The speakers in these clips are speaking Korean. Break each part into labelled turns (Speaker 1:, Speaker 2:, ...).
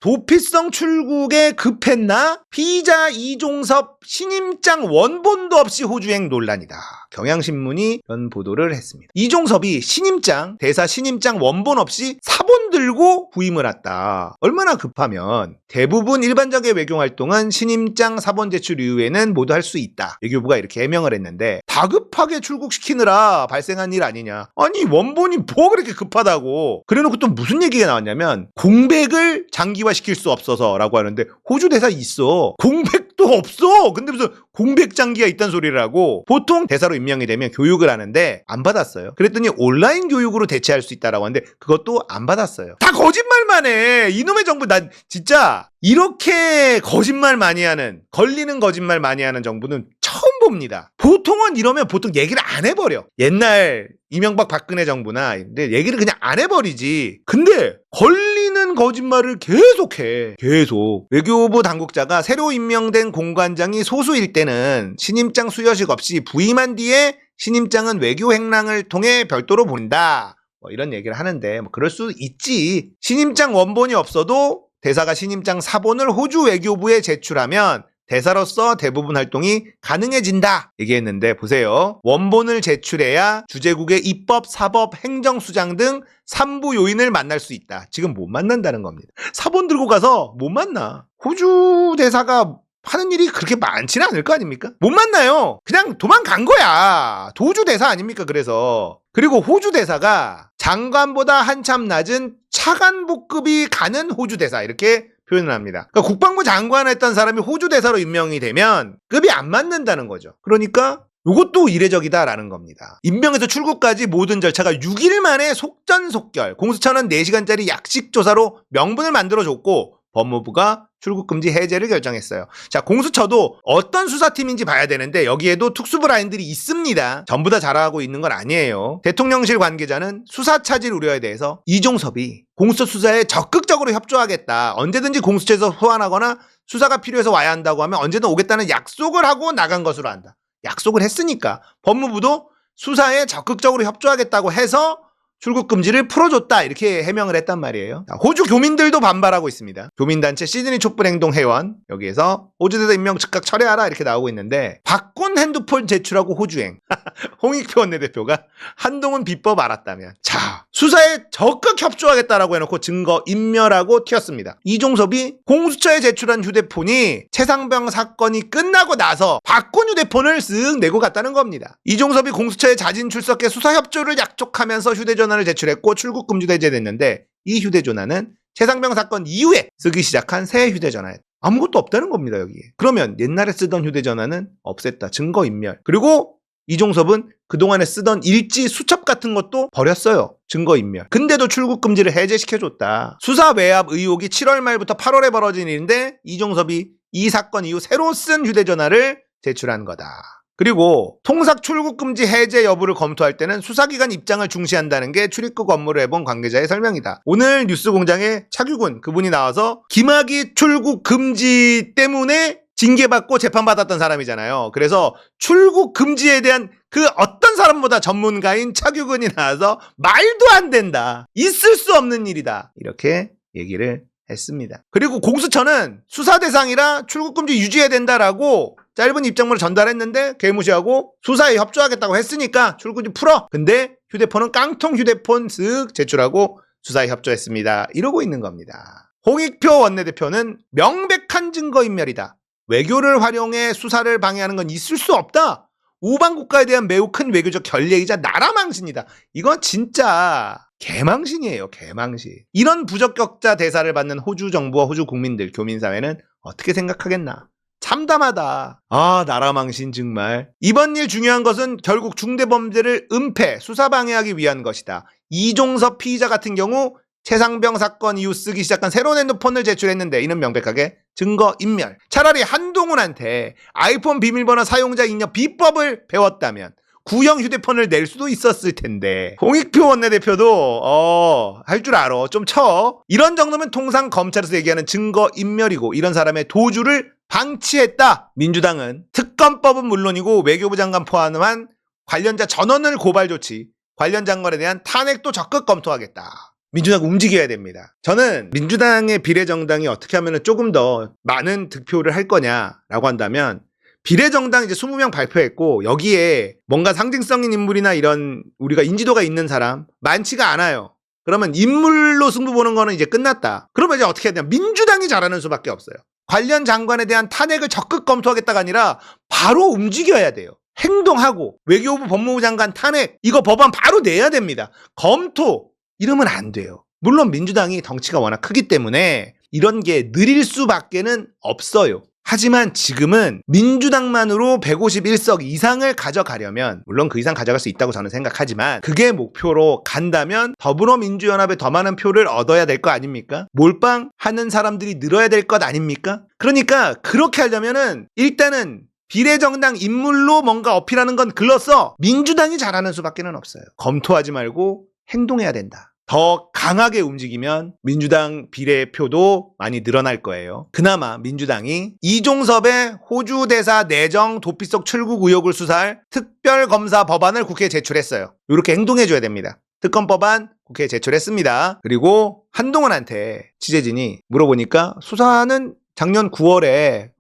Speaker 1: 도피성 출국에 급했나? 피의자 이종섭 신임장 원본도 없이 호주행 논란이다. 경향신문이 이런 보도를 했습니다. 이종섭이 대사 신임장 원본 없이 사본 들고 부임을 했다. 얼마나 급하면 대부분 일반적인 외교 활동은 신임장 사본 제출 이후에는 모두 할 수 있다. 외교부가 이렇게 해명을 했는데 다급하게 출국시키느라 발생한 일 아니냐. 아니 원본이 뭐 그렇게 급하다고. 그래놓고 또 무슨 얘기가 나왔냐면 공백을 장기화시킬 수 없어서라고 하는데 호주 대사 있어. 공백도 없어. 근데 무슨 공백 장기가 있다는 소리를 하고 보통 대사로 임명이 되면 교육을 하는데 안 받았어요. 그랬더니 온라인 교육으로 대체할 수 있다라고 하는데 그것도 안 받았어요. 다 거짓말만 해. 이놈의 정부 난 진짜 이렇게 거짓말 많이 하는 걸리는 거짓말 많이 하는 정부는 처음 봅니다. 보통은 이러면 보통 얘기를 안 해버려. 옛날 이명박 박근혜 정부나 근데 얘기를 그냥 안 해버리지. 근데 걸리는 거짓말을 계속해. 계속. 외교부 당국자가 새로 임명된 공관장이 소수일 때는 신임장 수여식 없이 부임한 뒤에 신임장은 외교 행랑을 통해 별도로 보낸다. 뭐 이런 얘기를 하는데 뭐 그럴 수 있지. 신임장 원본이 없어도 대사가 신임장 사본을 호주 외교부에 제출하면 대사로서 대부분 활동이 가능해진다 얘기했는데 보세요. 원본을 제출해야 주재국의 입법, 사법, 행정수장 등 3부 요인을 만날 수 있다. 지금 못 만난다는 겁니다. 사본 들고 가서 못 만나. 호주 대사가 하는 일이 그렇게 많지는 않을 거 아닙니까? 못 만나요. 그냥 도망간 거야. 도주 대사 아닙니까? 그리고 호주 대사가 장관보다 한참 낮은 차관복급이 가는 호주 대사 이렇게 표현을 합니다. 그러니까 국방부 장관을 했던 사람이 호주 대사로 임명이 되면 급이 안 맞는다는 거죠. 그러니까 이것도 이례적이다라는 겁니다. 임명에서 출국까지 모든 절차가 6일 만에 속전속결. 공수처는 4시간짜리 약식 조사로 명분을 만들어줬고 법무부가 출국금지 해제를 결정했어요. 자, 공수처도 어떤 수사팀인지 봐야 되는데 여기에도 특수부 라인들이 있습니다. 전부 다 잘하고 있는 건 아니에요. 대통령실 관계자는 수사 차질 우려에 대해서 이종섭이 공수처 수사에 적극적으로 협조하겠다. 언제든지 공수처에서 소환하거나 수사가 필요해서 와야 한다고 하면 언제든 오겠다는 약속을 하고 나간 것으로 안다. 약속을 했으니까 법무부도 수사에 적극적으로 협조하겠다고 해서 출국금지를 풀어줬다 이렇게 해명을 했단 말이에요. 호주 교민들도 반발하고 있습니다. 교민단체 시드니 촛불행동 회원 여기에서 호주대사 임명 즉각 철회하라 이렇게 나오고 있는데 바꾼 핸드폰 제출하고 호주행. 홍익표 원내대표가 한동훈 비법 알았다면 자 수사에 적극 협조하겠다라고 해놓고 증거 인멸하고 튀었습니다. 이종섭이 공수처에 제출한 휴대폰이 최상병 사건이 끝나고 나서 바꾼 휴대폰을 쓱 내고 갔다는 겁니다. 이종섭이 공수처에 자진 출석해 수사 협조를 약속하면서 휴대전화를 제출했고 출국금지도 해제됐는데 이 휴대전화는 최상병 사건 이후에 쓰기 시작한 새 휴대전화였다. 아무것도 없다는 겁니다. 여기에. 그러면 옛날에 쓰던 휴대전화는 없앴다. 증거인멸. 그리고 이종섭은 그동안에 쓰던 일지 수첩 같은 것도 버렸어요. 증거인멸. 근데도 출국금지를 해제시켜줬다. 수사 외압 의혹이 7월 말부터 8월에 벌어진 일인데 이종섭이 이 사건 이후 새로 쓴 휴대전화를 제출한 거다. 그리고 통삭 출국금지 해제 여부를 검토할 때는 수사기관 입장을 중시한다는 게 출입국 업무를 해본 관계자의 설명이다. 오늘 뉴스공장에 차규근 그분이 나와서 김학의 출국금지 때문에 징계받고 재판받았던 사람이잖아요. 그래서 출국금지에 대한 그 어떤 사람보다 전문가인 차규근이 나와서 말도 안 된다. 있을 수 없는 일이다. 이렇게 얘기를 했습니다. 그리고 공수처는 수사 대상이라 출국금지 유지해야 된다라고 짧은 입장문을 전달했는데 개무시하고 수사에 협조하겠다고 했으니까 출국금지 풀어. 근데 휴대폰은 깡통 휴대폰 쓱 제출하고 수사에 협조했습니다. 이러고 있는 겁니다. 홍익표 원내대표는 명백한 증거인멸이다. 외교를 활용해 수사를 방해하는 건 있을 수 없다. 우방국가에 대한 매우 큰 외교적 결례이자 나라 망신이다. 이건 진짜 개망신이에요. 개망신. 이런 부적격자 대사를 받는 호주 정부와 호주 국민들, 교민사회는 어떻게 생각하겠나. 참담하다. 아, 나라 망신 정말. 이번 일 중요한 것은 결국 중대범죄를 은폐, 수사방해하기 위한 것이다. 이종섭 피의자 같은 경우 최상병 사건 이후 쓰기 시작한 새로운 핸드폰을 제출했는데 이는 명백하게 증거인멸. 차라리 한동훈한테 아이폰 비밀번호 사용자 입력 비법을 배웠다면 구형 휴대폰을 낼 수도 있었을 텐데 홍익표 원내대표도 할 줄 알아. 좀 쳐. 이런 정도면 통상 검찰에서 얘기하는 증거인멸이고 이런 사람의 도주를 방치했다. 민주당은 특검법은 물론이고 외교부 장관 포함한 관련자 전원을 고발 조치, 관련 장관에 대한 탄핵도 적극 검토하겠다. 민주당 움직여야 됩니다. 저는 민주당의 비례정당이 어떻게 하면 조금 더 많은 득표를 할 거냐라고 한다면 비례정당 이제 20명 발표했고 여기에 뭔가 상징성 있는 인물이나 이런 우리가 인지도가 있는 사람 많지가 않아요. 그러면 인물로 승부 보는 거는 이제 끝났다. 그러면 이제 어떻게 해야 되냐? 민주당이 잘하는 수밖에 없어요. 관련 장관에 대한 탄핵을 적극 검토하겠다가 아니라 바로 움직여야 돼요. 행동하고 외교부 법무부 장관 탄핵 이거 법안 바로 내야 됩니다. 검토 이러면 안 돼요. 물론 민주당이 덩치가 워낙 크기 때문에 이런 게 느릴 수밖에는 없어요. 하지만 지금은 민주당만으로 151석 이상을 가져가려면 물론 그 이상 가져갈 수 있다고 저는 생각하지만 그게 목표로 간다면 더불어민주연합에 더 많은 표를 얻어야 될 거 아닙니까? 몰빵하는 사람들이 늘어야 될 것 아닙니까? 그러니까 그렇게 하려면은 일단은 비례정당 인물로 뭔가 어필하는 건 글렀어. 민주당이 잘하는 수밖에는 없어요. 검토하지 말고 행동해야 된다. 더 강하게 움직이면 민주당 비례표도 많이 늘어날 거예요. 그나마 민주당이 이종섭의 호주 대사 내정 도피석 출국 의혹을 수사할 특별검사 법안을 국회에 제출했어요. 이렇게 행동해줘야 됩니다. 특검법안 국회에 제출했습니다. 그리고 한동훈한테 취재진이 물어보니까 수사는 작년 9월에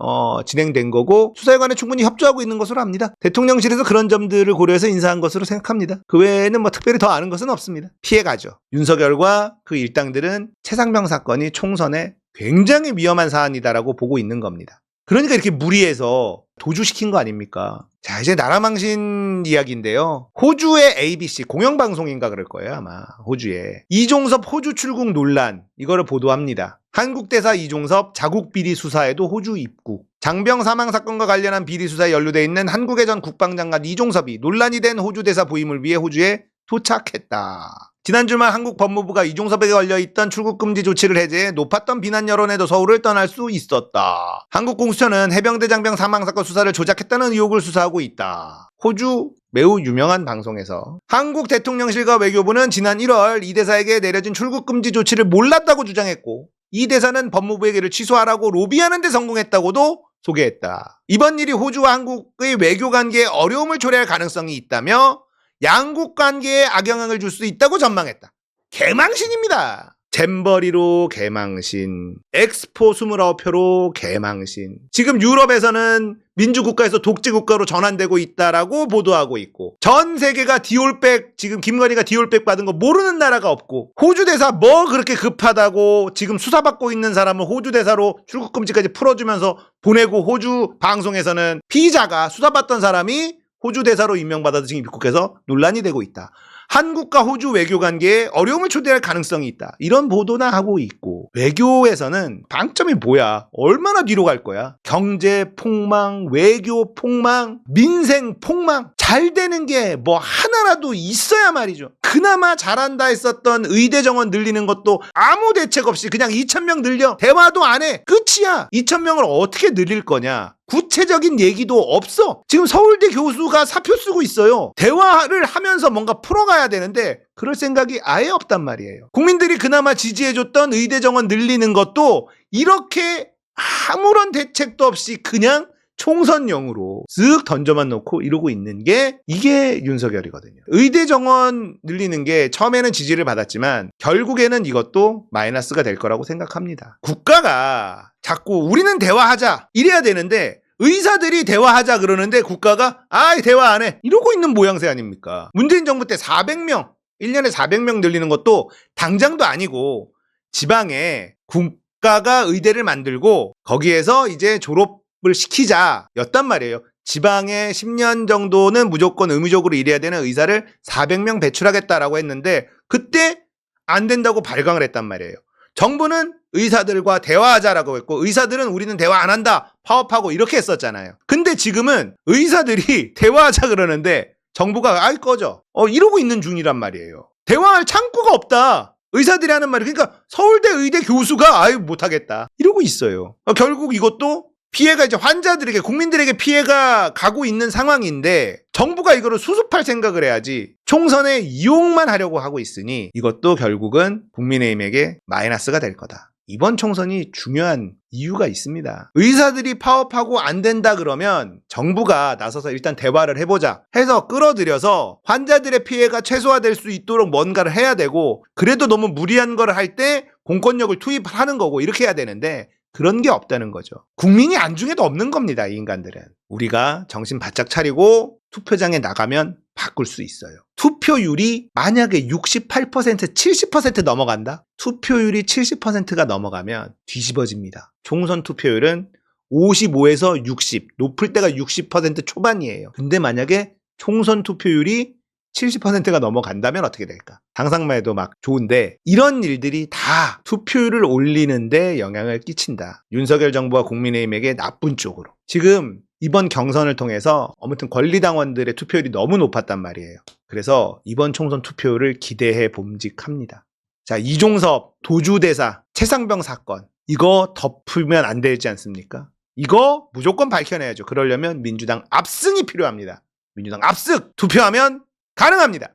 Speaker 1: 진행된 거고 수사에 관해 충분히 협조하고 있는 것으로 압니다. 대통령실에서 그런 점들을 고려해서 인사한 것으로 생각합니다. 그 외에는 뭐 특별히 더 아는 것은 없습니다. 피해가죠. 윤석열과 그 일당들은 최상병 사건이 총선에 굉장히 위험한 사안이다라고 보고 있는 겁니다. 그러니까 이렇게 무리해서 도주시킨 거 아닙니까? 자, 이제 나라망신 이야기인데요. 호주의 ABC 공영방송인가 그럴 거예요, 아마. 호주에. 이종섭 호주 출국 논란 이거를 보도합니다. 한국 대사 이종섭 자국 비리 수사에도 호주 입국. 장병 사망 사건과 관련한 비리 수사에 연루돼 있는 한국의 전 국방장관 이종섭이 논란이 된 호주 대사 부임을 위해 호주에 도착했다. 지난 주말 한국 법무부가 이종섭에게 걸려있던 출국금지 조치를 해제해 높았던 비난 여론에도 서울을 떠날 수 있었다. 한국 공수처는 해병대 장병 사망 사건 수사를 조작했다는 의혹을 수사하고 있다. 호주 매우 유명한 방송에서 한국 대통령실과 외교부는 지난 1월 이 대사에게 내려진 출국금지 조치를 몰랐다고 주장했고 이 대사는 법무부에게 이를 취소하라고 로비하는 데 성공했다고도 소개했다. 이번 일이 호주와 한국의 외교 관계에 어려움을 초래할 가능성이 있다며 양국 관계에 악영향을 줄 수 있다고 전망했다. 개망신입니다. 잼버리로 개망신, 엑스포 29표로 개망신. 지금 유럽에서는 민주국가에서 독재국가로 전환되고 있다라고 보도하고 있고 전 세계가 디올백 지금 김건희가 디올백 받은 거 모르는 나라가 없고 호주 대사 뭐 그렇게 급하다고 지금 수사받고 있는 사람을 호주 대사로 출국금지까지 풀어주면서 보내고 호주 방송에서는 피의자가 수사받던 사람이 호주 대사로 임명받아서 지금 입국해서 논란이 되고 있다. 한국과 호주 외교 관계에 어려움을 초래할 가능성이 있다. 이런 보도나 하고 있고 외교에서는 방점이 뭐야? 얼마나 뒤로 갈 거야? 경제 폭망, 외교 폭망, 민생 폭망. 잘 되는 게 뭐 하나라도 있어야 말이죠. 그나마 잘한다 했었던 의대 정원 늘리는 것도 아무 대책 없이 그냥 2,000명 늘려. 대화도 안 해. 끝이야. 2,000명을 어떻게 늘릴 거냐? 구체적인 얘기도 없어. 지금 서울대 교수가 사표 쓰고 있어요. 대화를 하면서 뭔가 풀어가야 되는데 그럴 생각이 아예 없단 말이에요. 국민들이 그나마 지지해줬던 의대 정원 늘리는 것도 이렇게 아무런 대책도 없이 그냥 총선용으로 쓱 던져만 놓고 이러고 있는 게 이게 윤석열이거든요. 의대 정원 늘리는 게 처음에는 지지를 받았지만 결국에는 이것도 마이너스가 될 거라고 생각합니다. 국가가 자꾸 우리는 대화하자 이래야 되는데 의사들이 대화하자 그러는데 국가가 대화 안 해 이러고 있는 모양새 아닙니까? 문재인 정부 때 400명 1년에 400명 늘리는 것도 당장도 아니고 지방에 국가가 의대를 만들고 거기에서 이제 졸업을 시키자 였단 말이에요. 지방에 10년 정도는 무조건 의무적으로 일해야 되는 의사를 400명 배출하겠다라고 했는데 그때 안 된다고 발광을 했단 말이에요. 정부는 의사들과 대화하자라고 했고 의사들은 우리는 대화 안 한다 파업하고 이렇게 했었잖아요. 근데 지금은 의사들이 대화하자 그러는데 정부가 꺼져 이러고 있는 중이란 말이에요. 대화할 창구가 없다. 의사들이 하는 말이 그러니까 서울대 의대 교수가 못하겠다 이러고 있어요. 결국 이것도 피해가 이제 환자들에게 국민들에게 피해가 가고 있는 상황인데 정부가 이거를 수습할 생각을 해야지 총선에 이용만 하려고 하고 있으니 이것도 결국은 국민의힘에게 마이너스가 될 거다. 이번 총선이 중요한 이유가 있습니다. 의사들이 파업하고 안 된다 그러면 정부가 나서서 일단 대화를 해보자 해서 끌어들여서 환자들의 피해가 최소화될 수 있도록 뭔가를 해야 되고, 그래도 너무 무리한 걸 할 때 공권력을 투입하는 거고, 이렇게 해야 되는데 그런 게 없다는 거죠. 국민이 안중에도 없는 겁니다. 이 인간들은. 우리가 정신 바짝 차리고 투표장에 나가면 바꿀 수 있어요. 투표율이 만약에 68%, 70% 넘어간다? 투표율이 70%가 넘어가면 뒤집어집니다. 총선 투표율은 55에서 60, 높을 때가 60% 초반이에요. 근데 만약에 총선 투표율이 70%가 넘어간다면 어떻게 될까? 상상만 해도 막 좋은데, 이런 일들이 다 투표율을 올리는데 영향을 끼친다. 윤석열 정부와 국민의힘에게 나쁜 쪽으로. 지금 이번 경선을 통해서 아무튼 권리당원들의 투표율이 너무 높았단 말이에요. 그래서 이번 총선 투표율을 기대해 봄직합니다. 자, 이종섭 도주대사 최상병 사건, 이거 덮으면 안 되지 않습니까? 이거 무조건 밝혀내야죠. 그러려면 민주당 압승이 필요합니다. 민주당 압승! 투표하면 가능합니다.